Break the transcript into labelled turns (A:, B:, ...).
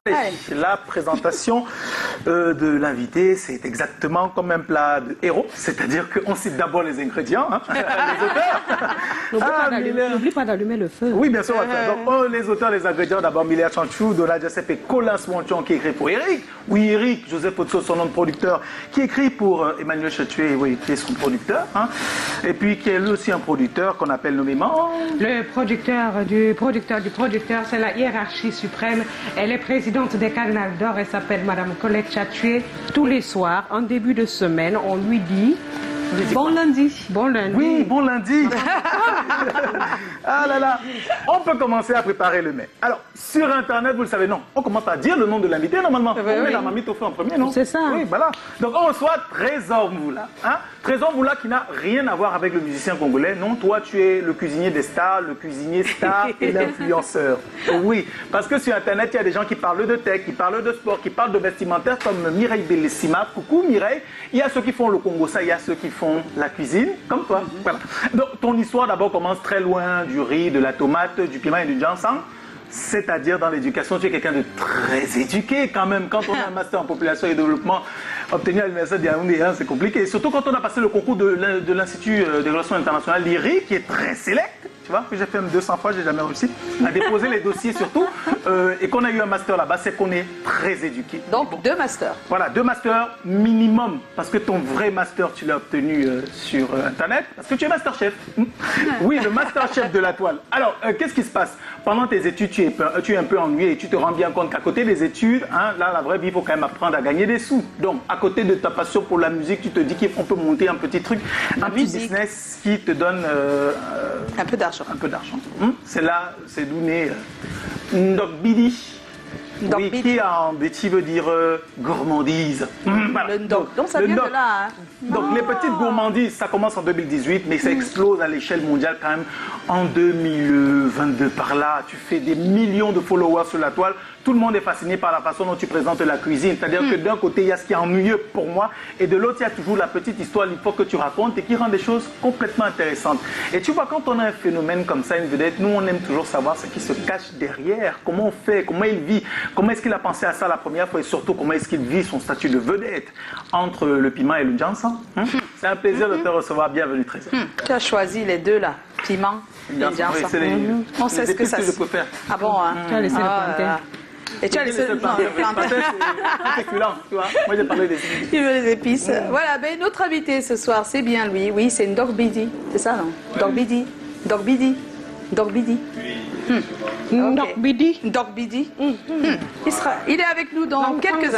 A: La présentation de l'invité, c'est exactement comme un plat de héros, c'est-à-dire qu'on cite d'abord les ingrédients, hein, les auteurs.
B: N'oublie pas d'allumer le feu.
A: Oui, bien sûr. Donc, les auteurs, les ingrédients, d'abord Milia Chanchou, Donald Joseph et Colin Swanchon qui écrit pour Eric. Oui, Eric, Joseph Otso, son nom de producteur, qui écrit pour Emmanuel Chetué, oui, qui est son producteur. Hein, et puis qui est lui aussi un producteur qu'on appelle nommément...
B: Le producteur du producteur, c'est la hiérarchie suprême. Elle est présidente des Cardinals d'Or, elle s'appelle Madame Colette Chatué. Tous les soirs, en début de semaine, on lui dit bon lundi. Bon lundi.
A: Oui, bon lundi. Ah là là. On peut commencer à préparer le mets. Alors, sur Internet, vous le savez, non. On commence à dire le nom de l'invité, normalement. On met la mamie au feu en premier, non?
B: C'est ça.
A: Oui, voilà. Donc, on reçoit Trésor Moula. Hein? Trésor Moula qui n'a rien à voir avec le musicien congolais. Non, toi, tu es le cuisinier des stars, le cuisinier star et l'influenceur. Oui, parce que sur Internet, il y a des gens qui parlent de tech, qui parlent de sport, qui parlent de vestimentaire, comme Mireille Bellissima. Coucou Mireille. Il y a ceux qui font le Congo, ça, il y a ceux qui font la cuisine, comme toi. Voilà. Donc, ton histoire d'abord commence très loin du riz, de la tomate, du piment et du ginseng. C'est-à-dire dans l'éducation, tu es quelqu'un de très éduqué quand même. Quand on a un master en population et développement, obtenir à l'université de Yaoundé, hein, c'est compliqué. Surtout quand on a passé le concours de l'Institut des relations internationales, l'IRI, qui est très sélect. Tu vois, que j'ai fait 200 fois, j'ai jamais réussi à déposer les dossiers surtout. Et qu'on a eu un master là-bas, c'est qu'on est très éduqué.
C: Donc, bon. 2 masters.
A: Voilà, 2 masters minimum. Parce que ton vrai master, tu l'as obtenu sur Internet. Parce que tu es master chef. Oui, le master chef de la toile. Alors, qu'est-ce qui se passe? Pendant tes études, tu es un peu ennuyé et tu te rends bien compte qu'à côté des études, hein, là, la vraie vie, il faut quand même apprendre à gagner des sous. Donc, à côté de ta passion pour la musique, tu te dis qu'on peut monter un petit truc, un petit business qui te donne...
C: un peu d'argent.
A: Un peu d'argent. C'est là, c'est d'où naît Ndogbidi. Oui, qui en béti veut dire gourmandise.
C: Voilà. Donc ça vient de là. Hein.
A: Donc les petites gourmandises, ça commence en 2018, mais ça explose à l'échelle mondiale quand même en 2022 par là. Tu fais des millions de followers sur la toile. Tout le monde est fasciné par la façon dont tu présentes la cuisine. C'est-à-dire que d'un côté, il y a ce qui est ennuyeux pour moi, et de l'autre, il y a toujours la petite histoire, il faut que tu racontes et qui rend des choses complètement intéressantes. Et tu vois, quand on a un phénomène comme ça, une vedette, nous, on aime toujours savoir ce qui se cache derrière, comment on fait, comment il vit, comment est-ce qu'il a pensé à ça la première fois, et surtout, comment est-ce qu'il vit son statut de vedette entre le piment et le ginseng. C'est un plaisir de te recevoir. Bienvenue, Trésor.
C: Tu as choisi les deux, là, piment et ginseng.
A: Oui,
C: on sait ce que ça...
A: je préfère.
C: Ah bon, hein?
B: Tu as laissé le plantain.
C: Et tu as laissé le plantain.
A: C'est féculent, tu vois. Moi, j'ai parlé des épices.
C: Il veut les épices. Voilà, ben, notre invité ce soir, c'est bien lui. Oui, c'est Ndogbidi. C'est ça, non? Ndogbidi. Ndogbidi. Ndogbidi.
B: Ndogbidi.
C: Ndogbidi. Il est avec nous dans quelques